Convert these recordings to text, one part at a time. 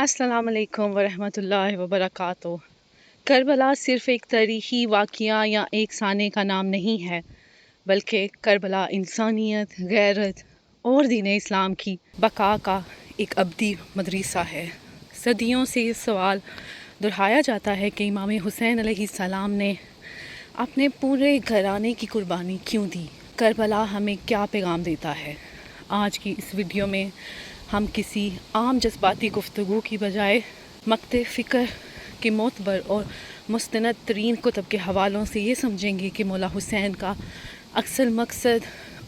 अस्सलाम वालेकुम वरहमतुल्लाहि वबरकातुहू। करबला सिर्फ एक तारीख़ी वाक़या या एक साने का नाम नहीं है, बल्कि करबला इंसानियत, गैरत और दीन इस्लाम की बका का एक अबदी मदरसा है। सदियों से ये सवाल दोहराया जाता है कि इमाम हुसैन अलैहिस्सलाम ने अपने पूरे घराने की कुर्बानी क्यों दी। करबला हमें क्या पैगाम देता है। आज की इस वीडियो में हम किसी आम जज्बाती गुफ्तगू की बजाय मक्ते फ़िक्र के मोतबर और मुस्तनद तरीन कुतब के हवालों से ये समझेंगे कि मौला हुसैन का अक्सर मकसद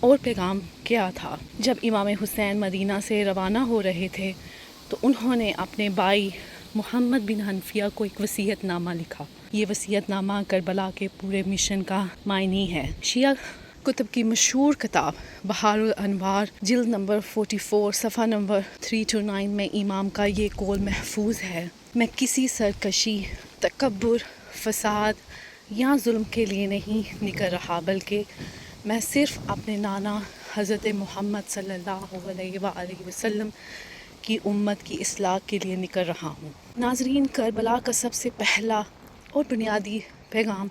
और पैगाम क्या था। जब इमाम हुसैन मदीना से रवाना हो रहे थे तो उन्होंने अपने भाई मोहम्मद बिन हनफिया को एक वसीयतनामा लिखा। ये वसीयतनामा करबला के पूरे मिशन का मायनी है। शिया कुतुब की मशहूर किताब बहारुल अनवार जिल्द नंबर 44 सफ़ा नंबर 329 में इमाम का ये कौल महफूज है। मैं किसी सरकशी, तकब्बुर, फसाद या जुल्म के लिए नहीं निकल रहा, बल्कि मैं सिर्फ अपने नाना हज़रत मोहम्मद सल्लल्लाहु अलैहि वसल्लम की उम्मत की इस्लाह के लिए निकल रहा हूँ। नाज़रीन, करबला का सबसे पहला और बुनियादी पैगाम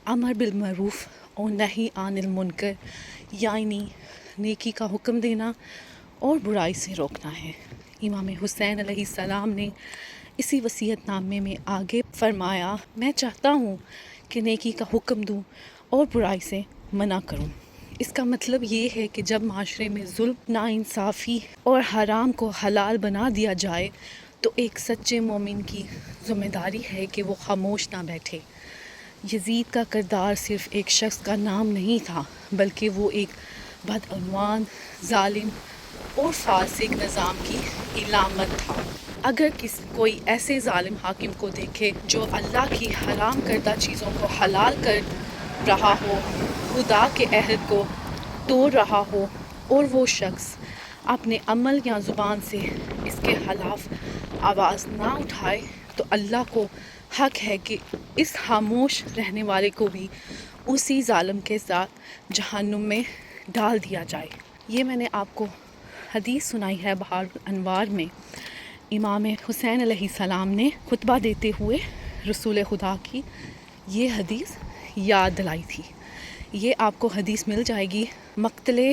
अमर बिल मरूफ़ और नही आनिल मुनकर यानी नेकी का हुक्म देना और बुराई से रोकना है। इमाम हुसैन अलैहिस्सलाम ने इसी वसीयतनामे में आगे फरमाया, मैं चाहता हूँ कि नेकी का हुक्म दूँ और बुराई से मना करूँ। इसका मतलब ये है कि जब माशरे में जुल्म, नाइंसाफ़ी और हराम को हलाल बना दिया जाए तो एक सच्चे मोमिन की ज़िम्मेदारी है कि वो खामोश ना बैठे। यजीद का किरदार सिर्फ़ एक शख्स का नाम नहीं था, बल्कि वो एक बदअनवान, जालिम और फासिक निज़ाम की इलामत था। अगर कोई ऐसे जालिम हाकिम को देखे जो अल्लाह की हराम करदा चीज़ों को हलाल कर रहा हो, खुदा के अहद को तोड़ रहा हो और वो शख्स अपने अमल या ज़ुबान से इसके खिलाफ आवाज़ ना उठाए, तो अल्लाह को हक है कि इस खामोश रहने वाले को भी उसी जालिम के साथ जहन्नुम में डाल दिया जाए। ये मैंने आपको हदीस सुनाई है बहारुल अनवार में। इमाम हुसैन अलैहिस्सलाम ने खुतबा देते हुए रसूल खुदा की ये हदीस याद दिलाई थी। ये आपको हदीस मिल जाएगी मक्तले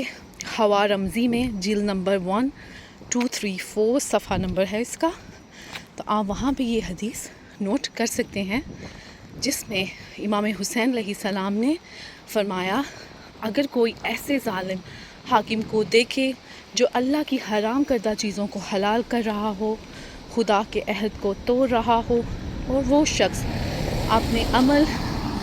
हवा रमज़ी में जिल्द नंबर 1234 सफ़ा नंबर है इसका। तो आप वहाँ पे ये हदीस नोट कर सकते हैं, जिसमें इमाम हुसैन अलैहिस्सलाम ने फरमाया, अगर कोई ऐसे जालिम हाकिम को देखे जो अल्लाह की हराम करदा चीज़ों को हलाल कर रहा हो, खुदा के अहद को तोड़ रहा हो और वो शख्स अपने अमल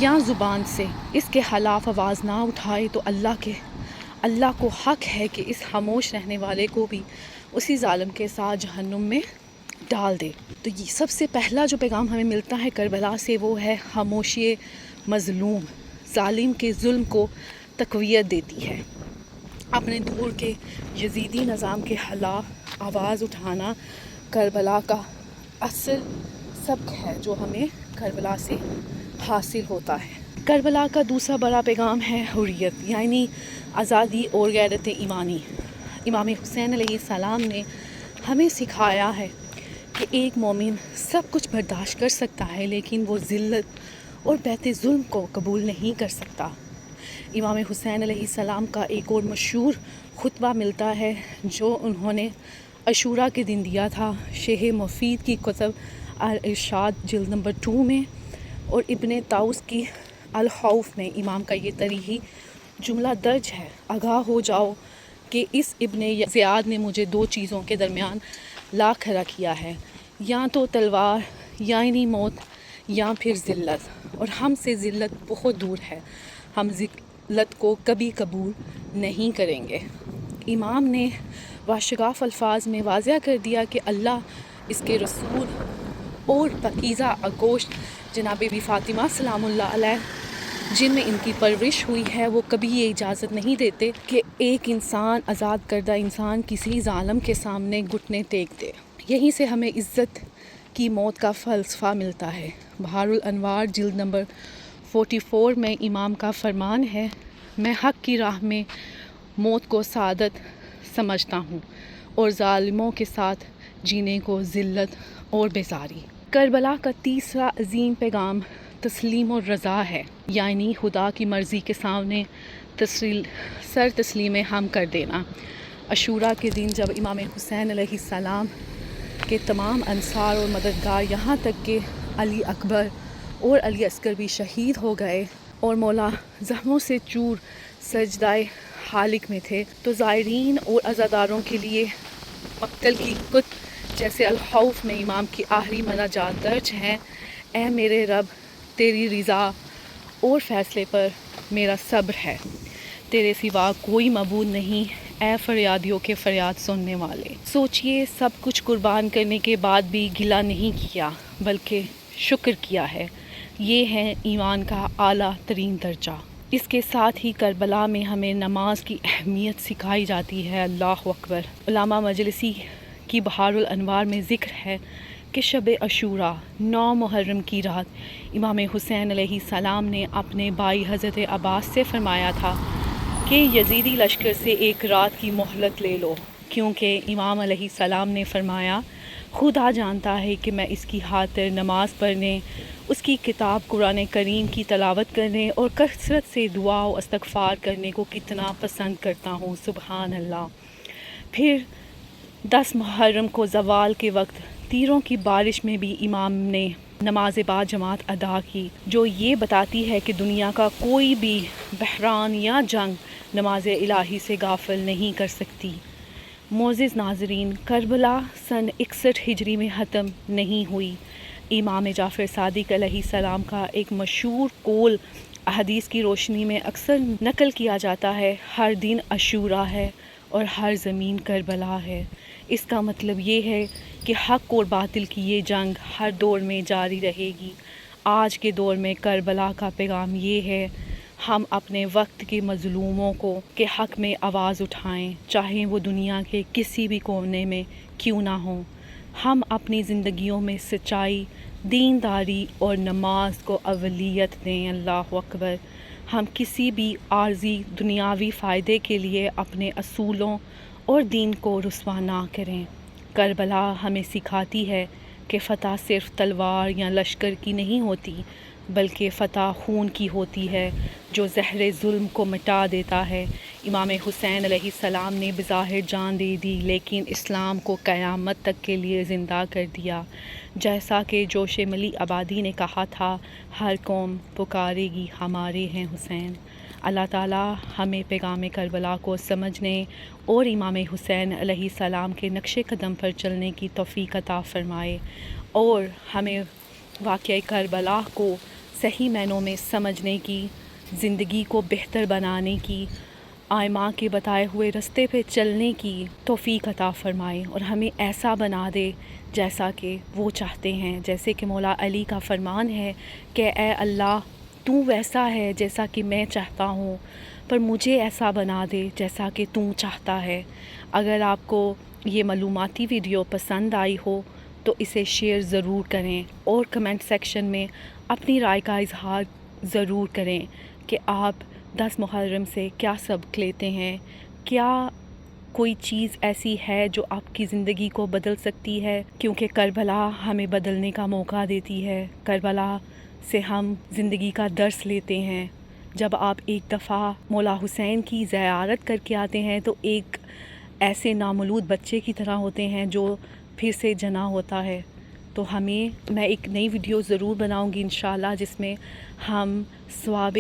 या ज़ुबान से इसके खिलाफ आवाज़ ना उठाए, तो अल्लाह को हक है कि इस खामोश रहने वाले को भी उसी जालिम के साथ जहन्नुम में डाल दे। तो ये सबसे पहला जो पैगाम हमें मिलता है करबला से, वो है खामोशी मज़लूम, जालिम के जुल्म को तक़वियत देती है। अपने दूर के यजीदी निज़ाम के खिलाफ आवाज़ उठाना करबला का असल सबक है जो हमें करबला से हासिल होता है। करबला का दूसरा बड़ा पैगाम है हुर्रियत यानी आज़ादी और गैरत ईमानी। इमाम हुसैन अलैहिस्सलाम ने हमें सिखाया है कि एक मोमिन सब कुछ बर्दाश्त कर सकता है, लेकिन वो ज़िल्लत और बैत जुल्म को कबूल नहीं कर सकता। इमाम हुसैन अलैहिस्सलाम का एक और मशहूर खुतबा मिलता है जो उन्होंने अशूरा के दिन दिया था। शेख मुफीद की कुतुब अल इरशाद जिल्द नंबर 2 में और इब्ने ताउस की अल खौफ में इमाम का ये तरीही जुमला दर्ज है, आगाह हो जाओ कि इस इब्ने ज़ियाद ने मुझे दो चीज़ों के दरमियान ला खड़ा किया है, या तो तलवार यानी मौत या फिर ज़िल्लत, और हमसे ज़िल्लत बहुत दूर है, हम ज़िल्लत को कभी कबूल नहीं करेंगे। इमाम ने वाशगाफ अल्फाज में वाज़ह कर दिया कि अल्लाह, इसके रसूल और पकीज़ा अगोश्त जनाब बीबी फ़ातिमा सलामुल्लाह अलैह जिनमें इनकी परवरिश हुई है, वो कभी ये इजाज़त नहीं देते कि एक इंसान, आज़ाद करदा इंसान किसी जालिम के सामने घुटने टेक दे। यहीं से हमें इज़्ज़त की मौत का फ़लसफ़ा मिलता है। बहारुल अनवार जिल्द नंबर 44 में इमाम का फरमान है, मैं हक़ की राह में मौत को सादत समझता हूँ और जालिमों के साथ جینے کو ذلت اور بیزاری۔ کربلا کا تیسرا عظیم پیغام تسلیم و رضا ہے، یعنی خدا کی مرضی کے سامنے سر تسلیم ہم کر دینا۔ عاشوراء کے دن جب امام حسین علیہ السلام کے تمام انصار اور مددگار، یہاں تک کہ علی اکبر اور علی اصغر بھی شہید ہو گئے اور مولا زخموں سے چور سجدہ حالق میں تھے، تو زائرین اور عزاداروں کے لیے مقتل کی کت جیسے الخوف میں امام کی آخری مناجات درج ہیں: اے میرے رب، تیری رضا اور فیصلے پر میرا صبر ہے، تیرے سوا کوئی معبود نہیں، اے فریادیوں کے فریاد سننے والے۔ سوچئے، سب کچھ قربان کرنے کے بعد بھی گلہ نہیں کیا بلکہ شکر کیا ہے۔ یہ ہے ایمان کا اعلیٰ ترین درجہ۔ اس کے ساتھ ہی کربلا میں ہمیں نماز کی اہمیت سکھائی جاتی ہے۔ اللہ اکبر۔ علامہ مجلسی کی بحار الانوار میں ذکر ہے کہ شب عاشوراء 9 محرم کی رات امام حسین علیہ السلام نے اپنے بھائی حضرت عباس سے فرمایا تھا کہ یزیدی لشکر سے ایک رات کی مہلت لے لو، کیونکہ امام علیہ السلام نے فرمایا، خدا جانتا ہے کہ میں اس کی خاطر نماز پڑھنے، اس کی کتاب قرآن کریم کی تلاوت کرنے اور کثرت سے دعا و استغفار کرنے کو کتنا پسند کرتا ہوں۔ سبحان اللہ۔ پھر 10 محرم کو زوال کے وقت تیروں کی بارش میں بھی امام نے نماز با جماعت ادا کی، جو یہ بتاتی ہے کہ دنیا کا کوئی بھی بحران یا جنگ نماز الہی سے غافل نہیں کر سکتی۔ معزز ناظرین، کربلا سن 61 ہجری میں ختم نہیں ہوئی۔ امام جعفر صادق علیہ السلام کا ایک مشہور قول احادیث کی روشنی میں اکثر نقل کیا جاتا ہے: ہر دن عاشوراء ہے اور ہر زمین کربلا ہے۔ اس کا مطلب یہ ہے کہ حق اور باطل کی یہ جنگ ہر دور میں جاری رہے گی۔ آج کے دور میں کربلا کا پیغام یہ ہے: ہم اپنے وقت کے مظلوموں کے حق میں آواز اٹھائیں، چاہے وہ دنیا کے کسی بھی کونے میں کیوں نہ ہوں۔ ہم اپنی زندگیوں میں سچائی، دینداری اور نماز کو اولویت دیں۔ اللہ اکبر۔ ہم کسی بھی عارضی دنیاوی فائدے کے لیے اپنے اصولوں اور دین کو رسوا نہ کریں۔ کربلا ہمیں سکھاتی ہے کہ فتح صرف تلوار یا لشکر کی نہیں ہوتی، بلکہ فتح خون کی ہوتی ہے جو زہر ظلم کو مٹا دیتا ہے۔ امام حسین علیہ السلام نے بظاہر جان دے دی، لیکن اسلام کو قیامت تک کے لیے زندہ کر دیا۔ جیسا کہ جوش ملی آبادی نے کہا تھا، ہر قوم پکارے گی ہمارے ہیں حسین۔ اللہ تعالیٰ ہمیں پیغام کربلا کو سمجھنے اور امام حسین علیہ السلام کے نقش قدم پر چلنے کی توفیق عطا فرمائے، اور ہمیں واقعہ کربلا کو صحیح معنوں میں سمجھنے کی، زندگی کو بہتر بنانے کی، آئمہ کے بتائے ہوئے رستے پہ چلنے کی توفیق عطا فرمائے، اور ہمیں ایسا بنا دے جیسا کہ وہ چاہتے ہیں۔ جیسے کہ مولا علی کا فرمان ہے کہ اے اللہ، تو ویسا ہے جیسا کہ میں چاہتا ہوں، پر مجھے ایسا بنا دے جیسا کہ تو چاہتا ہے۔ اگر آپ کو یہ معلوماتی ویڈیو پسند آئی ہو تو اسے شیئر ضرور کریں، اور کمنٹ سیکشن میں اپنی رائے کا اظہار ضرور کریں کہ آپ 10 محرم سے کیا سبق لیتے ہیں۔ کیا کوئی چیز ایسی ہے جو آپ کی زندگی کو بدل سکتی ہے؟ کیونکہ کربلا ہمیں بدلنے کا موقع دیتی ہے۔ کربلا سے ہم زندگی کا درس لیتے ہیں۔ جب آپ ایک دفعہ مولا حسین کی زیارت کر کے آتے ہیں تو ایک ایسے نامولود بچے کی طرح ہوتے ہیں جو پھر سے جنا ہوتا ہے۔ تو میں ایک نئی ویڈیو ضرور بناؤں گی انشاءاللہ، جس میں ہم ثواب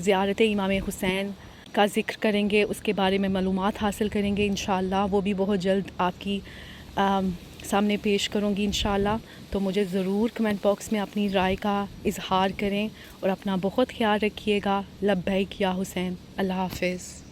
زیارت امام حسین کا ذکر کریں گے، اس کے بارے میں معلومات حاصل کریں گے انشاءاللہ۔ وہ بھی بہت جلد آپ کی سامنے پیش کروں گی انشاءاللہ۔ تو مجھے ضرور کمنٹ باکس میں اپنی رائے کا اظہار کریں، اور اپنا بہت خیال رکھیے گا۔ لبیک یا حسین۔ اللہ حافظ۔